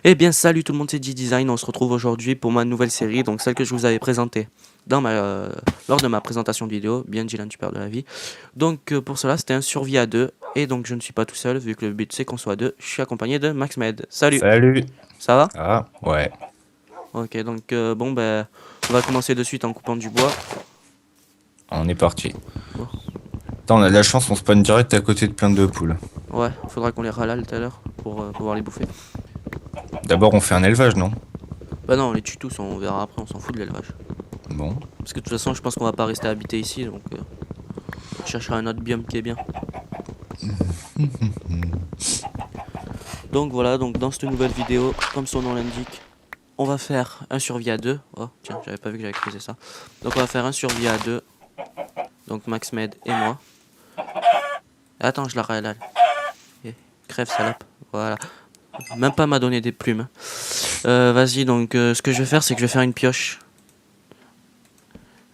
Eh bien, salut tout le monde, c'est G-Design. On se retrouve aujourd'hui pour ma nouvelle série, donc celle que je vous avais présentée lors de ma présentation de vidéo, bien Dylan, tu perds de la vie. Donc, pour cela, c'était un survie à deux, et donc je ne suis pas tout seul, vu que le but c'est qu'on soit deux. Je suis accompagné de MaxMed. Salut, Salut. ça va? Ah, ouais. Ok, donc bon, ben, on va commencer de suite en coupant du bois. On est parti. Bon, Attends, on a de la chance, on spawn direct à côté de plein de poules. ouais, faudra qu'on les râle tout à l'heure pour pouvoir les bouffer. D'abord, on fait un élevage, non? Bah non, on les tue tous, on verra après, on s'en fout de l'élevage. Bon. Parce que de toute façon, je pense qu'on va pas rester habité ici, donc on cherchera un autre biome qui est bien. Donc voilà, donc dans cette nouvelle vidéo, comme son nom l'indique, on va faire un survie à deux. Oh tiens, j'avais pas vu que j'avais creusé ça. Donc on va faire un survie à deux. Donc MaxMed et moi. Attends, je la râle. Eh, crève salope. Voilà. Même pas m'a donné des plumes. Vas-y, donc ce que je vais faire, c'est que je vais faire une pioche.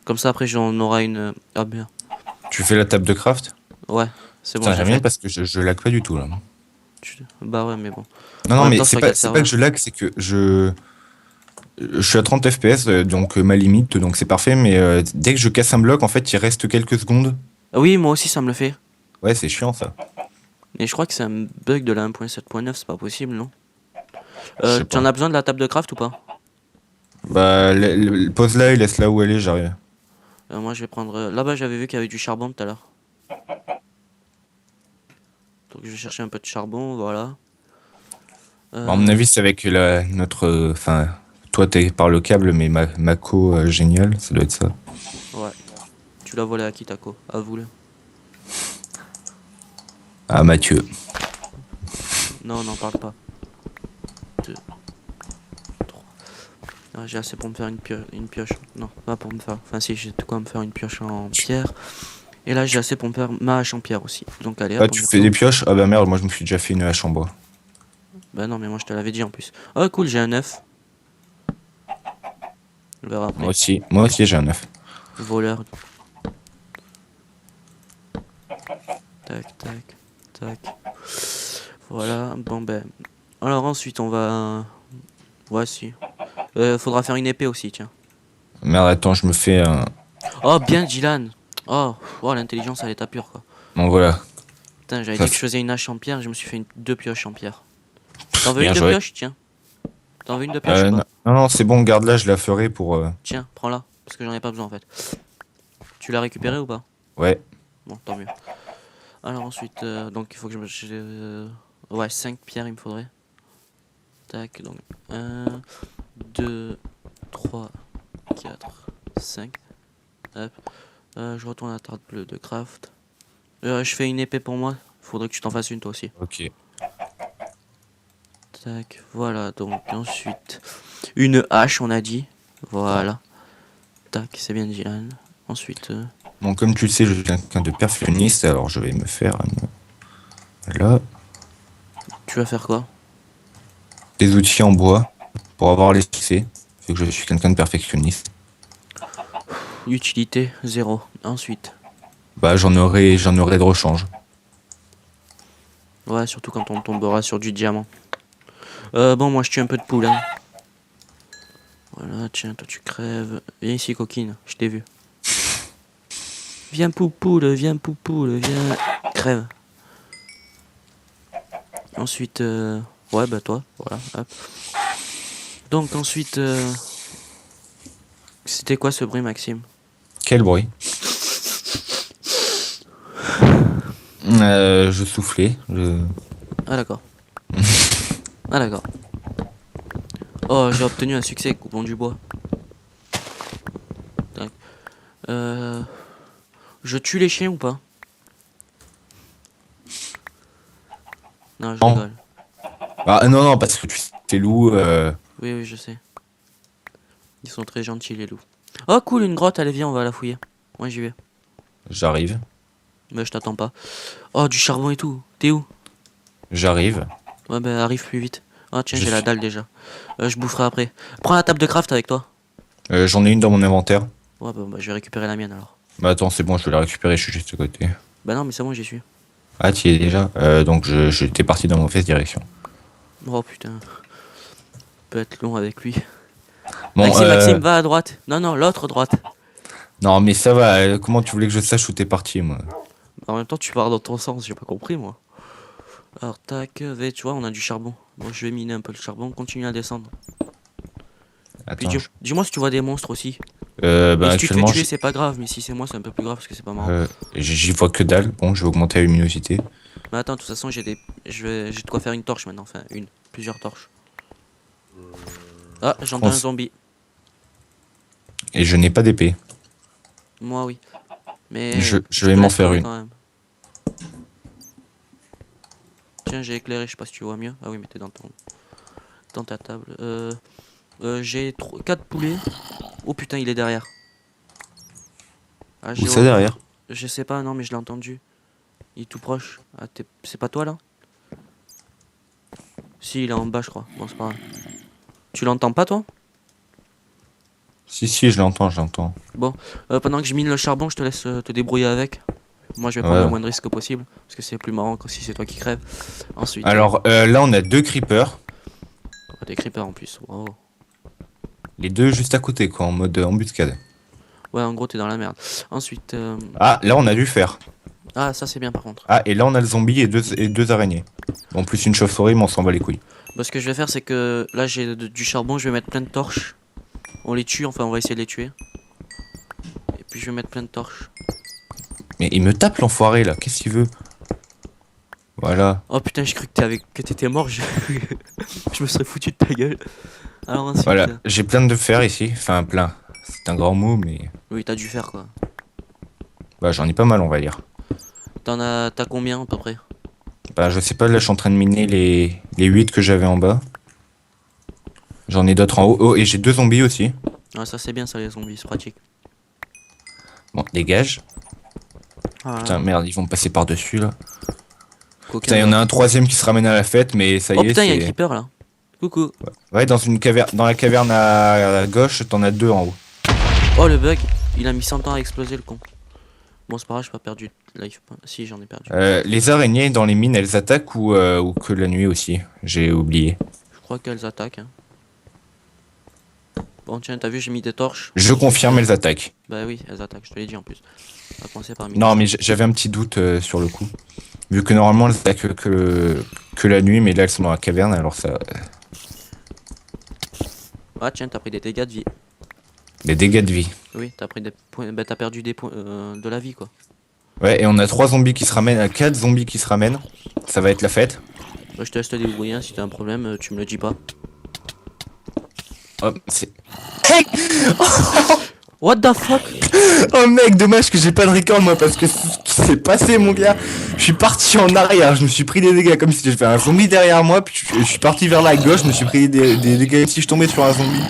Comme ça après on aura une... Ah bien. Tu fais la table de craft? Ouais, c'est bon, Putain, je l'ai j'aime bien fait. parce que je lag pas du tout, là. Bah ouais, mais bon. Non, En non, même mais temps, c'est sur pas, quel c'est pas que serveur? je lag, c'est que je suis à 30 FPS, donc ma limite, donc c'est parfait, mais dès que je casse un bloc, en fait, il reste quelques secondes. Ah oui, moi aussi ça me le fait. Ouais, c'est chiant, ça. Mais je crois que c'est un bug de la 1.7.9, c'est pas possible, non? Je sais Tu en pas. as besoin de la table de craft ou pas? Bah, pose-la et laisse-la où elle est, j'arrive. Moi je vais prendre... Là-bas j'avais vu qu'il y avait du charbon tout à l'heure. Donc je vais chercher un peu de charbon, voilà. Bon, à mon Euh, avis, c'est avec notre. Enfin, toi, t'es par le câble, mais Mako, génial, ça doit être ça. ouais. Tu l'as volé à qui, Taco? Avoue-le. Ah, Mathieu. Non, n'en parle pas. Deux, trois. Ah, j'ai assez pour me faire une pioche. Non, pas pour me faire... Enfin si, j'ai de quoi me faire une pioche en pierre. Et là j'ai assez pour me faire ma hache en pierre aussi. Donc allez Ah, hop, on tu y fais des retourne. pioches? Ah, bah merde, moi, je me suis déjà fait une hache en bois. Bah non, mais moi je te l'avais dit en plus. Oh cool, j'ai un œuf. On verra après. Moi aussi, j'ai un œuf. Voleur. Tac, tac, tac. Voilà, bon ben... Alors ensuite on va... Ouais si. Faudra faire une épée aussi, tiens. Merde, attends, je me fais un. Oh bien Dylan. Oh l'intelligence à l'état pur quoi. Bon, voilà. Putain, j'avais Ça, dit que je faisais une hache en pierre, je me suis fait deux pioches en pierre. T'en veux une bien de joué. pioche? Tiens. T'en veux une de pioche ou Non, pas? non, non, c'est bon, garde-la, je la ferai pour. Tiens, prends-la. Parce que j'en ai pas besoin en fait. Tu l'as récupéré Bon. ou pas? Ouais. Bon, tant mieux. Alors ensuite, donc il faut que ouais, 5 pierres il me faudrait. Tac, donc 1, 2, 3, 4, 5. Hop. Je retourne à la tarte bleue de craft. Je fais une épée pour moi. Faudrait que tu t'en fasses une toi aussi. Ok. Tac, voilà, donc ensuite une hache on a dit. Voilà. Tac, c'est bien Dylan. Ensuite, Bon, comme tu le sais, je suis quelqu'un de perfectionniste, alors je vais me faire. Là, tu vas faire quoi? des outils en bois pour avoir les succès. Vu que je suis quelqu'un de perfectionniste. Utilité, zéro. Ensuite. Bah, j'en aurai de rechange. Ouais, surtout quand on tombera sur du diamant. Bon, moi je tue un peu de poule. Hein. Voilà, tiens, toi tu crèves. Viens ici, coquine, je t'ai vu. Viens, poupoule, viens. Crève. Ensuite, ouais, bah toi, voilà, hop. Donc ensuite, c'était quoi ce bruit, Maxime? Quel bruit? Je soufflais. Ah d'accord. Ah d'accord. Oh, j'ai obtenu un succès, coupons du bois. Tac. Je tue les chiens ou pas? Non, je Non. rigole. Ah non, non, parce que tu sais, loup. Oui, oui, je sais. Ils sont très gentils, les loups. Oh, cool, une grotte, allez, viens, on va la fouiller. Moi, j'y vais. J'arrive. Mais je t'attends pas. Oh, du charbon et tout. T'es où? J'arrive. Ouais, bah, arrive plus vite. Oh, tiens, Je j'ai la suis. dalle déjà. Je boufferai après. Prends la table de craft avec toi. J'en ai une dans mon inventaire. Ouais, bah, je vais récupérer la mienne alors. Bah attends, c'est bon, je vais la récupérer, je suis juste à côté. Bah, non, mais c'est bon, j'y suis. Ah, tu y es déjà. Donc j'étais parti dans la mauvaise direction. Oh, putain. peut être long avec lui. Bon, Maxime, va à droite. Non, non, l'autre droite. non, mais ça va. Comment tu voulais que je sache où t'es parti, moi? En même temps, tu pars dans ton sens, j'ai pas compris moi. Alors, tac, tu vois, on a du charbon. Bon, je vais miner un peu le charbon, continue à descendre. Puis Attends. dis-moi si tu vois des monstres aussi. Bah, Et si tu te fais actuellement, tuer, c'est pas grave, mais si c'est moi, c'est un peu plus grave parce que c'est pas marrant. j'y vois que dalle. Bon, je vais augmenter la luminosité. Mais attends, de toute façon, j'ai de quoi faire une torche maintenant. Enfin, plusieurs torches. Ah, j'entends un zombie. Et je n'ai pas d'épée. Moi, oui. Mais Je te vais m'en laisse faire trouver une. quand même. Tiens, j'ai éclairé, je sais pas si tu vois mieux. Ah oui, mais t'es dans ta table. J'ai 4 poulets. Oh putain, il est derrière. Ah, Où ça derrière? Je sais pas, non, mais je l'ai entendu. Il est tout proche. Ah, c'est pas toi là? Si, il est en bas, je crois. Bon, c'est pas grave. Tu l'entends pas, toi? Si, si, je l'entends, je l'entends. Bon, pendant que je mine le charbon, je te laisse te débrouiller avec. Moi, je vais prendre le moins de risques possible. Parce que c'est plus marrant que si c'est toi qui crèves. Ensuite. Alors, là, on a 2 creepers. Des creepers en plus. Wow. Les deux juste à côté, quoi, en mode embuscade. Ouais, en gros, t'es dans la merde. Ensuite. Ah, là, on a du fer. Ah, ça, c'est bien par contre. Ah, et là, on a le zombie et deux araignées. En plus, une chauve-souris, mais on s'en bat les couilles. Bah, ce que je vais faire, c'est que là, j'ai du charbon. Je vais mettre plein de torches. On les tue, enfin, on va essayer de les tuer. Et puis, je vais mettre plein de torches. Mais il me tape l'enfoiré, là. Qu'est-ce qu'il veut? Voilà. Oh putain, j'ai cru que t'étais mort. Je me serais foutu de ta gueule. Alors, ensuite. Voilà, j'ai plein de fer ici. Enfin, plein. C'est un grand mot, mais... Oui, t'as dû faire quoi. Bah, j'en ai pas mal, on va dire. T'as combien à peu près? Bah, je sais pas, là, je suis en train de miner les 8 que j'avais en bas. J'en ai d'autres en haut. Oh, et j'ai 2 zombies aussi. Ah, ça c'est bien ça, les zombies, c'est pratique. Bon, dégage. Ah, Putain, merde, ils vont me passer par-dessus, là. coquin. Putain, il y en a un troisième qui se ramène à la fête, mais ça y Oh est, putain, il y a un c'est... creeper là. Coucou. Ouais, dans la caverne à gauche, t'en as 2 en haut. Oh le bug, il a mis 100 ans à exploser le con. Bon, c'est pas grave, j'ai pas perdu de life. Si, j'en ai perdu. Les araignées dans les mines, elles attaquent ou que la nuit aussi? J'ai oublié. Je crois qu'elles attaquent. Hein. Bon, tiens, t'as vu, j'ai mis des torches. Je confirme, elles attaquent. Bah oui, elles attaquent, je te l'ai dit en plus. On va commencer par Non, mais j'avais un petit doute sur le coup. Vu que normalement, elles attaquent que la nuit, mais là, elles sont dans la caverne, alors ça... Ah tiens, t'as pris des dégâts de vie. Des dégâts de vie. Oui, t'as pris des points. Bah t'as perdu des points de la vie quoi. Ouais, et on a 3 zombies qui se ramènent, 4 zombies qui se ramènent. Ça va être la fête. Bah, je te laisse te débrouiller, hein, si t'as un problème, tu me le dis pas. Oh, c'est... What the fuck? Oh mec, dommage que j'ai pas de record moi, parce que ce qui s'est passé mon gars, je suis parti en arrière, je me suis pris des dégâts comme si j'avais un zombie derrière moi, puis je suis parti vers la gauche, je me suis pris des dégâts si je tombais sur un zombie.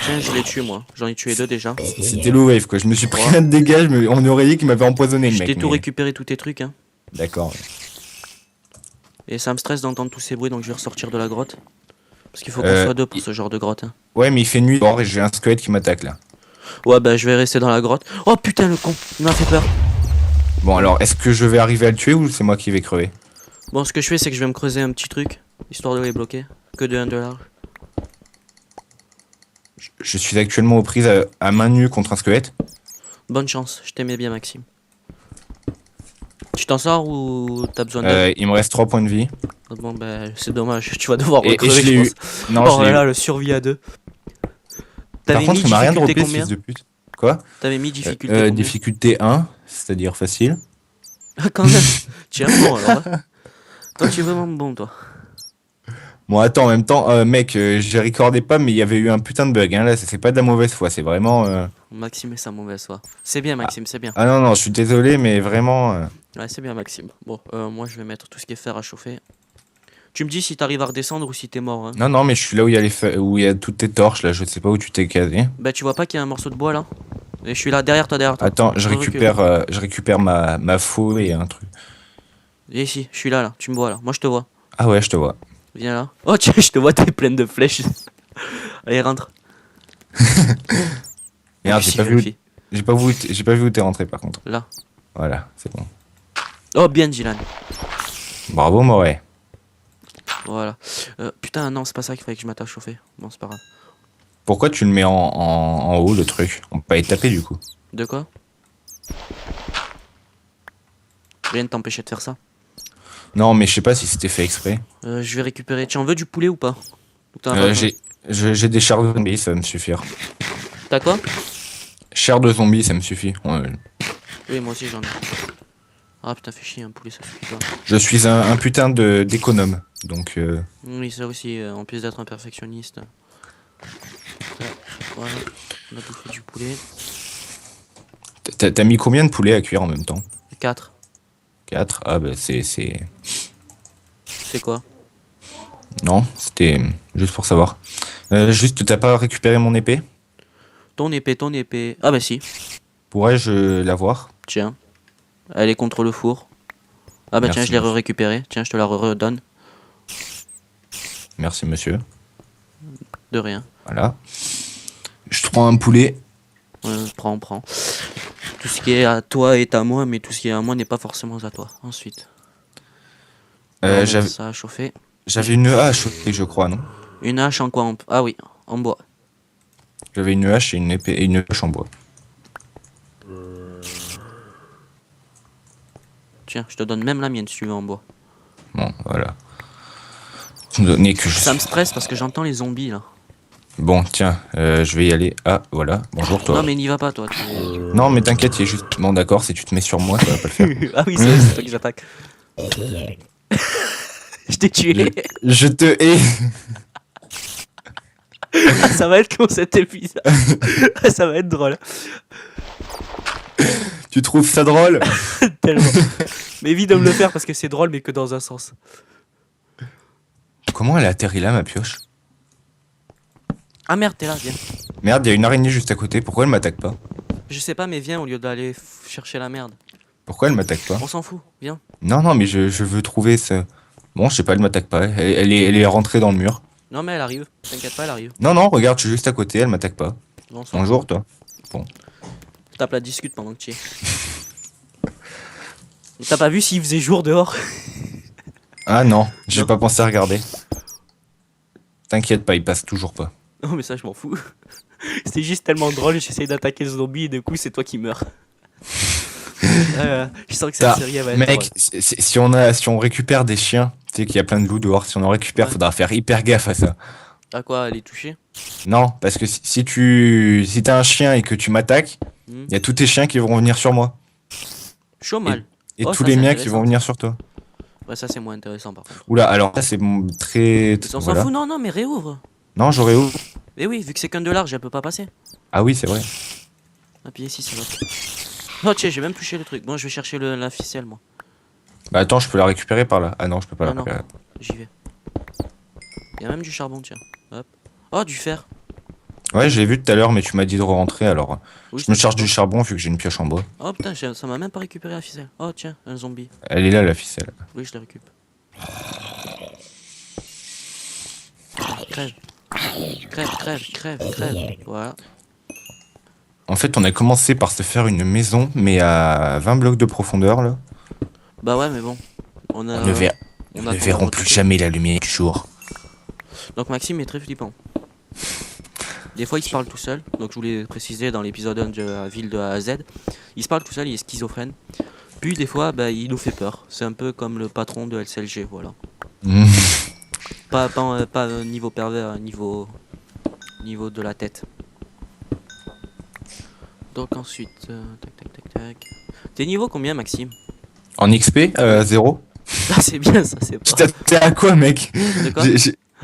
Tiens, je l'ai tué moi, j'en ai tué 2 déjà. C'était low wave quoi, je me suis pris un dégât, on aurait dit qu'il m'avait empoisonné le Je mec. t'ai tout mais- récupéré tous tes trucs hein. D'accord. Et ça me stresse d'entendre tous ces bruits donc je vais ressortir de la grotte. Parce qu'il faut qu'on soit 2 pour ce genre de grotte hein. Ouais mais il fait nuit dehors et j'ai un squelette qui m'attaque là. Ouais bah je vais rester dans la grotte. Oh putain le con, il m'a fait peur. Bon alors, est-ce que je vais arriver à le tuer ou c'est moi qui vais crever? Bon ce que je fais c'est que je vais me creuser un petit truc, histoire de les bloquer. Que de 1 dollar. Je suis actuellement aux prises à main nue contre un squelette. Bonne chance, je t'aimais bien Maxime. Tu t'en sors ou t'as besoin d'aide? Il me reste 3 points de vie. Bon bah c'est dommage, tu vas devoir Et recrever je l'ai eu. pense. Non, Oh je l'ai là là, eu. le survie à 2. Par T'avais contre, mis il m'a rien difficulté droppé ce combien? fils de pute. Quoi? T'avais mis difficulté combien? Difficulté 1, c'est-à-dire facile. Ah quand même. Tiens bon alors. Hein. Toi tu es vraiment bon toi. Bon, attends, en même temps, mec, j'ai recordé pas, mais il y avait eu un putain de bug, hein, là, c'est pas de la mauvaise foi, c'est vraiment... Maxime et sa mauvaise foi. C'est bien Maxime, c'est bien. Ah non, non, je suis désolé, mais vraiment... Ouais c'est bien Maxime. Bon, moi je vais mettre tout ce qui est fer à chauffer. Tu me dis si t'arrives à redescendre ou si t'es mort. Hein. Non, non, mais je suis là où il y a où il y a toutes tes torches, là, je sais pas où tu t'es casé. Bah tu vois pas qu'il y a un morceau de bois là? Et je suis là derrière toi, derrière toi. Attends, je Recule. récupère ma faux et un truc. Viens ici, je suis là là, tu me vois là. Moi je te vois. Ah ouais, je te vois. Viens là. Oh tiens, je te vois, t'es pleine de flèches. Allez rentre. Merde, Si, j'ai pas vu où t'es rentré par contre. Là. Voilà, c'est bon. Oh bien Dylan. Bravo, Moret. Voilà. Putain, non, c'est pas ça qu'il fallait que je m'attache à chauffer. Bon, c'est pas grave. Pourquoi tu le mets en haut le truc? On peut pas y taper du coup. De quoi? Rien ne t'empêchait de faire ça. Non, mais je sais pas si c'était fait exprès. Je vais récupérer. Tu en veux du poulet ou pas? Ou t'en as pas besoin? J'ai des chars de zombies, ça va me suffire. T'as quoi? Chair de zombies, ça me suffit. Ouais. Oui, moi aussi j'en ai. Ah putain, fais chier, un poulet ça suffit pas. Je suis un putain d'économe, donc Oui, ça aussi, en plus d'être un perfectionniste. Voilà, on a bouffé du poulet. t'as mis combien de poulets à cuire en même temps? 4. 4. Ah bah c'est... C'est quoi? Non, c'était juste pour savoir. Juste, t'as pas récupéré mon épée? Ton épée, ton épée. Ah bah si, Pourrais-je l'avoir? tiens. Elle est contre le four. Ah bah Merci, tiens, je l'ai monsieur. récupérée. Tiens, je te la redonne. Merci monsieur. De rien. Voilà. Je prends un poulet. Prends. Tout ce qui est à toi est à moi, mais tout ce qui est à moi n'est pas forcément à toi. Ensuite. On va mettre ça à chauffer. J'avais une hache aussi, je crois, non? Une hache en quoi? Ah oui, en bois. J'avais une hache et une épée et une hache en bois. Tiens, je te donne même la mienne si tu veux en bois. Bon, voilà. Tu me donnais que je... Ça me stresse parce que j'entends les zombies là. Bon, tiens, je vais y aller. Ah, voilà. Bonjour, toi. Non mais n'y va pas toi. Non, mais t'inquiète, il est juste... Bon, d'accord, si tu te mets sur moi, ça va pas le faire. Ah oui, c'est toi que j'attaque. Je t'ai tué. Je te hais. Ça va être con cet épisode. Ça va être drôle. Tu trouves ça drôle? Tellement. Mais évite de me le faire parce que c'est drôle mais que dans un sens. Comment elle a atterri là, ma pioche? Ah merde, t'es là, viens. Merde, il y a une araignée juste à côté. Pourquoi elle m'attaque pas? Je sais pas mais viens au lieu d'aller chercher la merde. Pourquoi elle m'attaque pas? On s'en fout, viens. Non, non, mais je veux trouver ça. Bon, je sais pas, elle m'attaque pas. Elle est rentrée dans le mur. Non mais elle arrive, t'inquiète pas, elle arrive. Non, non, regarde, je suis juste à côté, elle m'attaque pas. On s'en Bonjour, toi. fout. Tape la discute pendant que tu y es. T'as pas vu s'il faisait jour dehors? Ah non, j'ai Non. pas pensé à regarder. T'inquiète pas, il passe toujours pas. Non mais ça je m'en fous. C'était juste tellement drôle, j'essaye d'attaquer le zombie et du coup c'est toi qui meurs. Je sens que cette série elle va être Mec, drôle. si on récupère des chiens, tu sais qu'il y a plein de loups dehors, si on en récupère, Ouais. faudra faire hyper gaffe à ça. À quoi, elle est touchée? Non, parce que si t'as un chien et que tu m'attaques, Hmm. il y a tous tes chiens qui vont venir sur moi. Chaud mal. Et Oh, tous ça, les c'est miens qui intéressant. vont venir sur toi. Ouais ça c'est moins intéressant par contre. Oula, alors ça c'est très... On s'en voilà. fout, non mais réouvre. Non, j'aurais où? Mais oui, vu que c'est qu'un de large, elle peut pas passer. Ah oui, c'est vrai. Appuyez ici, ça va. Oh tiens, j'ai même touché le truc. Bon, je vais chercher la ficelle moi. Bah attends, je peux la récupérer par là. Ah non, je peux pas la Non, non. récupérer. J'y vais. Il y a même du charbon, tiens. Hop. Oh, du fer. Ouais, j'ai vu tout à l'heure, mais tu m'as dit de rentrer, alors Oui, je me c'est charge bon. du charbon vu que j'ai une pioche en bois. Oh putain, ça m'a même pas récupéré la ficelle. Oh tiens, un zombie. Elle est là, la ficelle. Oui, je la récup. Crève. Crève. Voilà. En fait, on a commencé par se faire une maison, mais à 20 blocs de profondeur, là. Bah ouais, mais bon. On a. On ne, ver- on nous a ne verrons plus jamais la lumière du jour. Donc Maxime est très flippant. Des fois il se parle tout seul, donc je voulais préciser dans l'épisode 1 de la ville de A à Z, il se parle tout seul, il est schizophrène. Puis des fois bah, il nous fait peur, c'est un peu comme le patron de LCLG, voilà. Pas niveau pervers, niveau de la tête. Donc ensuite, tac. T'es niveau combien Maxime? En XP, 0. Ah c'est bien ça, c'est Tu pas... t'attendais à quoi, mec? De quoi?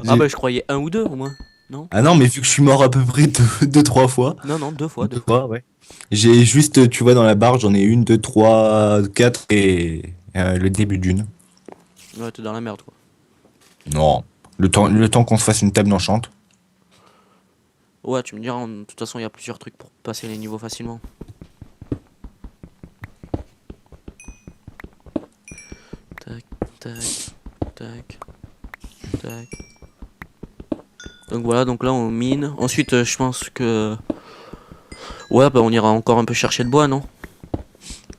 Ah bah je croyais 1 ou 2 au moins. Non? Ah non, mais vu que je suis mort à peu près 2-3 fois. Non, 2 fois. Ouais. J'ai juste, tu vois, dans la barre, j'en ai 1, 2, 3, 4 et le début d'une. Ouais, t'es dans la merde quoi. Non. Le temps qu'on se fasse une table d'enchante. Ouais, tu me diras, de toute façon il y a plusieurs trucs pour passer les niveaux facilement. Tac. Donc voilà, donc là on mine. Ensuite, je pense que... Ouais, bah on ira encore un peu chercher de bois, non?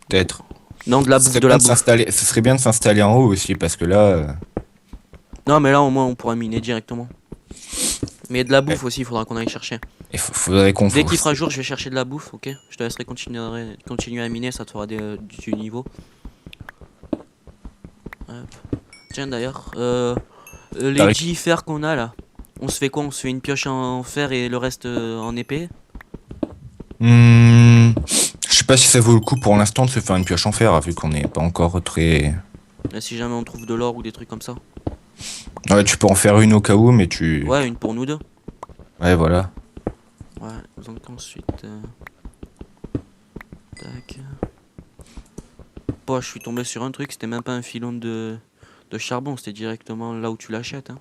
Peut-être. Non, de la Ce bouffe, serait de bien la de bouffe. s'installer, ce serait bien de s'installer en haut aussi, parce que là... Non, mais là, au moins, on pourra miner directement. Mais de la bouffe aussi, il faudra qu'on aille chercher. Il faudrait qu'on Dès qu'il fera jour, je vais chercher de la bouffe, ok? Je te laisserai continuer à miner, ça te fera du niveau. Hop. Tiens, d'ailleurs, les 10 fers qu'on a là, on se fait quoi? On se fait une pioche en fer et le reste en épée? Je sais pas si ça vaut le coup pour l'instant de se faire une pioche en fer, vu qu'on n'est pas encore très... Et si jamais on trouve de l'or ou des trucs comme ça. Ouais, tu peux en faire une au cas où, mais tu... Ouais, une pour nous deux. Ouais, voilà. Ouais, donc ensuite... Tac. Bon, je suis tombé sur un truc, c'était même pas un filon de charbon, c'était directement là où tu l'achètes. Hein.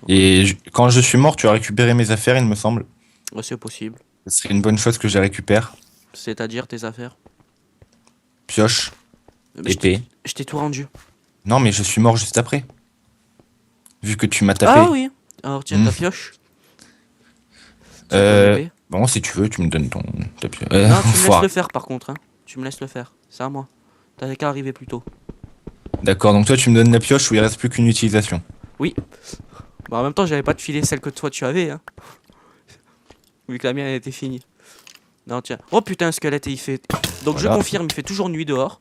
Et quand je suis mort, tu as récupéré mes affaires, il me semble. Ouais, c'est possible. Ce serait une bonne chose que je les récupère. C'est-à-dire tes affaires. Pioche, Mais épée. je t'ai tout rendu. Non, mais je suis mort juste après. Vu que tu m'as tapé. Ah oui. Alors tiens, ta pioche. Tiens, ton épée. Bon, si tu veux, tu me donnes ta pioche. Non, tu me laisses le faire par contre. Hein. Tu me laisses le faire. C'est à moi. T'avais qu'à arriver plus tôt. D'accord, donc toi tu me donnes la pioche où il reste plus qu'une utilisation. Oui. Bon, en même temps, j'avais pas de filer celle que toi tu avais. Hein. Vu que la mienne elle était finie. Non, tiens. Oh putain, un squelette et il fait. Donc Voilà. je confirme, il fait toujours nuit dehors.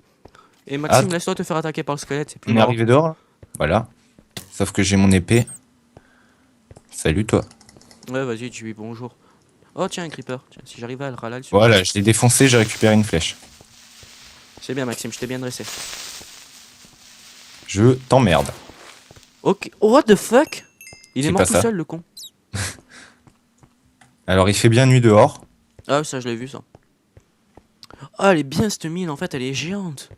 Et Maxime, laisse-toi te faire attaquer par le squelette. C'est plus On est marrant. arrivé dehors là. Voilà. Sauf que j'ai mon épée. Salut toi. Ouais, vas-y, tu lui bonjour. Oh, tiens, un creeper. Tiens, si j'arrivais à le râler dessus. Voilà, je l'ai défoncé, j'ai récupéré une flèche. C'est bien, Maxime, je t'ai bien dressé. Je t'emmerde. Ok. Oh, what the fuck? Il est C'est mort pas tout ça. seul, le con. Alors il fait bien nuit dehors. Ah, ça, je l'ai vu, ça. Ah, elle est bien, cette mine, en fait, elle est géante.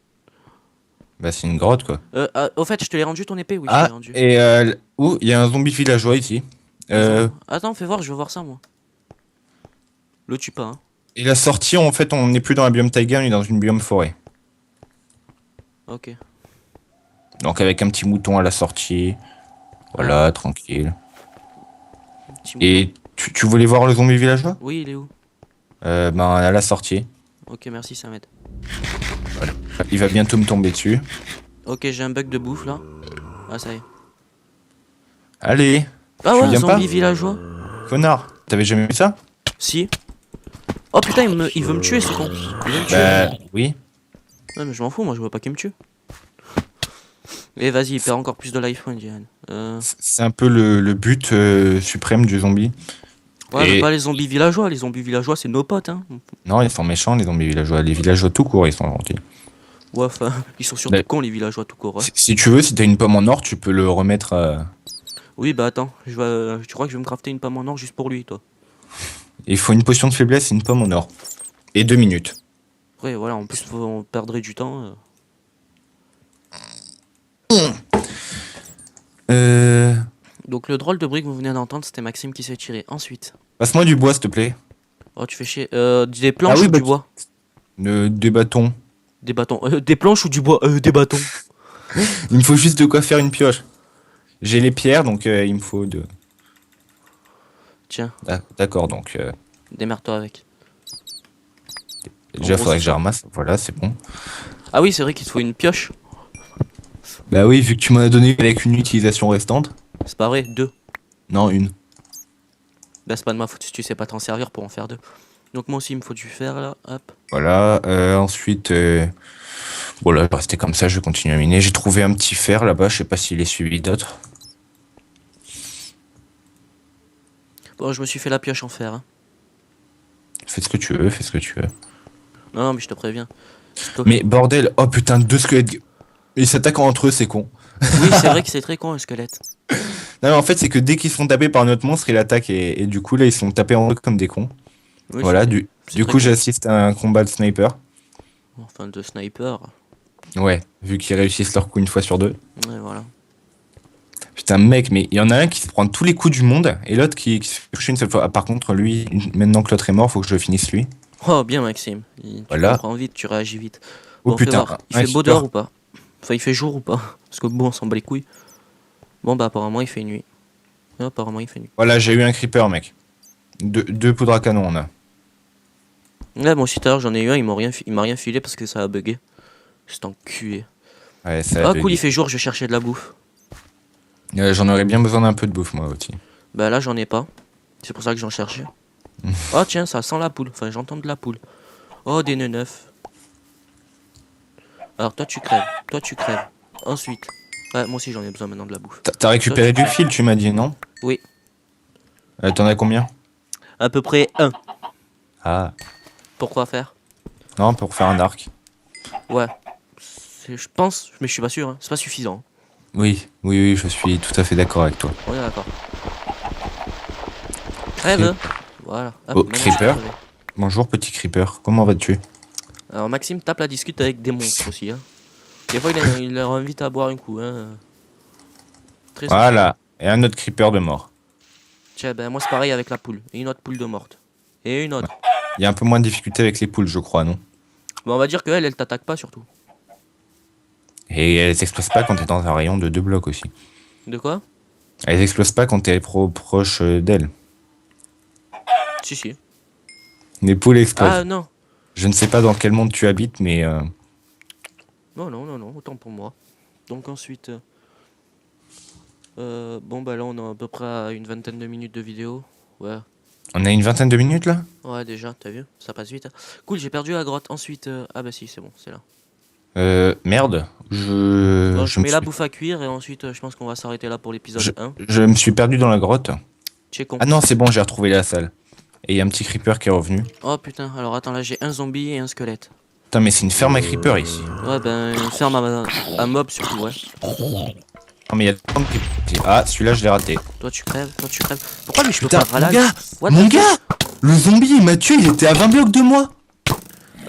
Bah c'est une grotte quoi. Au fait, je te l'ai rendu ton épée, oui, je te l'ai Ah, rendu. et où il y a un zombie villageois ici. Attends, fais voir, je veux voir ça, moi. Le tue pas, hein. Et la sortie, en fait, on n'est plus dans un biome taïga, on est dans une biome forêt. Ok. Donc avec un petit mouton à la sortie. Voilà, tranquille. Petit Et tu voulais voir le zombie villageois? Oui, il est où? Ben à la sortie. Ok, merci, ça m'aide. Il va bientôt me tomber dessus. Ok, j'ai un bug de bouffe, là. Ah, ça y est. Allez, Ah Tu ouais, un viens pas zombie villageois. connard. T'avais jamais vu ça? Si. Oh putain, il veut me tuer, ce con. Il veut me tuer. Bah oui. Ouais, mais je m'en fous, moi, je veux pas qu'il me tue. Et vas-y, il perd encore plus de life point, Diane. C'est un peu le but suprême du zombie. Ouais, Et- mais pas les zombies villageois. Les zombies villageois, c'est nos potes, hein. Non, ils sont méchants les zombies villageois. Les villageois tout court, ils sont gentils. Ouais, enfin, ils sont surtout Mais- cons, les villageois, tout court. Ouais. Si tu veux, si t'as une pomme en or, tu peux le remettre. Oui, bah attends, tu crois que je vais me crafter une pomme en or juste pour lui, toi? Il faut une potion de faiblesse et une pomme en or. Et 2 minutes. Ouais, voilà, en plus, on perdrait du temps. Donc, le drôle de bruit que vous venez d'entendre, c'était Maxime qui s'est tiré. Ensuite, Passe-moi du bois, s'il te plaît. oh, tu fais chier. Des planches Ah oui, ou bah, du bois? Des bâtons. Des bâtons. Des planches ou du bois? Des bâtons. Il me faut juste de quoi faire une pioche. J'ai les pierres, donc il me faut de. Tiens, D'accord, donc démerde-toi avec. déjà gros, faudrait c'est que je ça. ramasse. Voilà, c'est bon. Ah oui, c'est vrai qu'il te faut une pioche. Bah oui, vu que tu m'en as donné avec une utilisation restante. C'est pas vrai, deux. Non, une. Bah, c'est pas de ma faute si tu sais pas t'en servir pour en faire deux. Donc, moi aussi, il me faut du fer là. Hop. Voilà, ensuite. Voilà, je vais rester comme ça, je vais continuer à miner. J'ai trouvé un petit fer là-bas, je sais pas s'il est suivi d'autres. Bon, je me suis fait la pioche en fer. Hein. Fais ce que tu veux, fais ce que tu veux. Non, non, mais je te préviens. Donc- Mais bordel, oh putain, 2 squelettes. Ils s'attaquent entre eux, c'est con. Oui, c'est vrai que c'est très con un squelette. Non, mais en fait, c'est que dès qu'ils se font taper par notre monstre, il attaque et du coup, là, ils se font taper en eux comme des cons. Oui, Voilà, c'est- du très coup, con. j'assiste à un combat de sniper. Enfin, de sniper. Ouais, vu qu'ils réussissent leur coup une fois sur deux. Ouais, voilà. Putain, mec, mais il y en a un qui se prend tous les coups du monde et l'autre qui se fait toucher une seule fois. Ah, par contre, lui, maintenant que l'autre est mort, faut que je finisse lui. Oh, bien, Maxime. Tu Voilà. comprends vite, tu réagis vite. Oh Bon, fais putain, voir. Il un fait beau super. dehors ou pas? Enfin, il fait jour ou pas? Parce que bon, on s'en bat les couilles. Bon, bah, apparemment, il fait nuit. Ouais, apparemment, il fait nuit. Voilà, j'ai eu un creeper, mec. Deux poudres à canon, on a. Ouais, moi aussi, tout à l'heure, j'en ai eu un, il m'a rien filé parce que ça a bugué. C'est enculé. Ouais, ça a Ah, bugué. cool, il fait jour, je vais chercher de la bouffe. J'en aurais bien besoin d'un peu de bouffe moi aussi. Bah là j'en ai pas. C'est pour ça que j'en cherchais. Oh tiens, ça sent la poule. Enfin j'entends de la poule. Oh des nœuds neufs. Alors toi tu crèves. Toi tu crèves. Ensuite. Ouais, moi aussi j'en ai besoin maintenant de la bouffe. T'as récupéré du fil, tu m'as dit, non? Oui. T'en as combien? À peu près un. Ah. Pourquoi faire? Non, pour faire un arc. Ouais. Je pense, mais je suis pas sûr. Hein. C'est pas suffisant. Oui, oui, oui, je suis tout à fait d'accord avec toi. On est d'accord. Crève. Voilà. Hop, Oh, maintenant, je peux creeper. crever. Bonjour petit creeper, comment vas-tu? Alors Maxime tape la discute avec des monstres aussi. Hein. Des fois il leur invite à boire un coup. Hein. Très social. Voilà, et un autre creeper de mort. Tiens, ben moi c'est pareil avec la poule. Et une autre poule de morte. Et une autre. Il y a un peu moins de difficulté avec les poules, je crois, non? Bon, on va dire qu'elle, elle t'attaque pas surtout. Et elles explosent pas quand t'es dans un rayon de 2 blocs aussi. De quoi? Elles explosent pas quand t'es proche d'elles. Si, si. Les poules explosent. Ah non. Je ne sais pas dans quel monde tu habites, mais Non, non, non, non, autant pour moi. Donc ensuite... bon bah là on est à peu près à une vingtaine de minutes de vidéo. Ouais. on a une vingtaine de minutes là? Ouais déjà, t'as vu? Ça passe vite. Hein. Cool, j'ai perdu la grotte. Ensuite... Ah bah si, c'est bon, c'est là. Merde. Bon, je me mets la suis... bouffe à cuire et ensuite je pense qu'on va s'arrêter là pour l'épisode 1. je me suis perdu dans la grotte. Tu es con. Ah non, c'est bon, j'ai retrouvé la salle. Et il y a un petit creeper qui est revenu. Oh putain, alors attends, là j'ai un zombie et un squelette. Putain, mais c'est une ferme à creeper ici. Ouais ben, une ferme à mob surtout, ouais. Non, mais il y a plein de creepers. Ah, celui-là, je l'ai raté. Toi tu crèves, toi tu crèves. Pourquoi lui je peux Putain, pas mon râler? gars, What mon the fuck? gars, le zombie, il m'a tué, il était à 20 blocs de moi.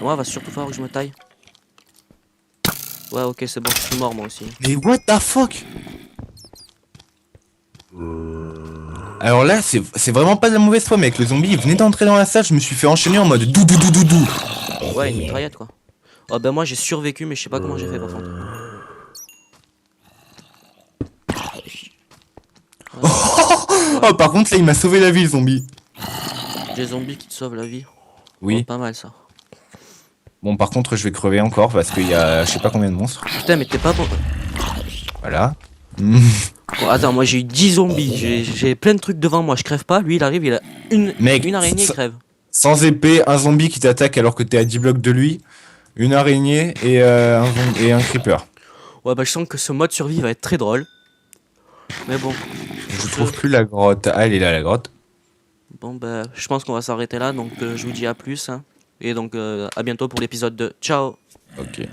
Moi, va surtout falloir que je me taille. Ouais, ok, c'est bon, je suis mort moi aussi. Mais what the fuck? Alors là, c'est vraiment pas de la mauvaise foi, mec. Le zombie, il venait d'entrer dans la salle, je me suis fait enchaîner en mode doudou doudou doudou. Ouais, une mitraillette quoi. Oh ben moi j'ai survécu, mais je sais pas comment j'ai fait par contre. Oh, par contre, là, il m'a sauvé la vie, le zombie. Des zombies qui te sauvent la vie. Oui. Oh, pas mal ça. Bon, par contre, je vais crever encore parce qu'il y a je sais pas combien de monstres. Putain, mais t'es pas bon. Voilà. Bon, attends, moi j'ai eu 10 zombies. J'ai plein de trucs devant moi. Je crève pas. Lui il arrive, il a Mec, une araignée, il crève. Sans épée, un zombie qui t'attaque alors que t'es à 10 blocs de lui, une araignée et, et un creeper. Ouais, bah je sens que ce mode survie va être très drôle. Mais bon. Je trouve plus la grotte. Ah, elle est là, la grotte. Bon, bah je pense qu'on va s'arrêter là. Donc je vous dis à plus. Hein. Et donc à bientôt pour l'épisode 2. Ciao! Ok.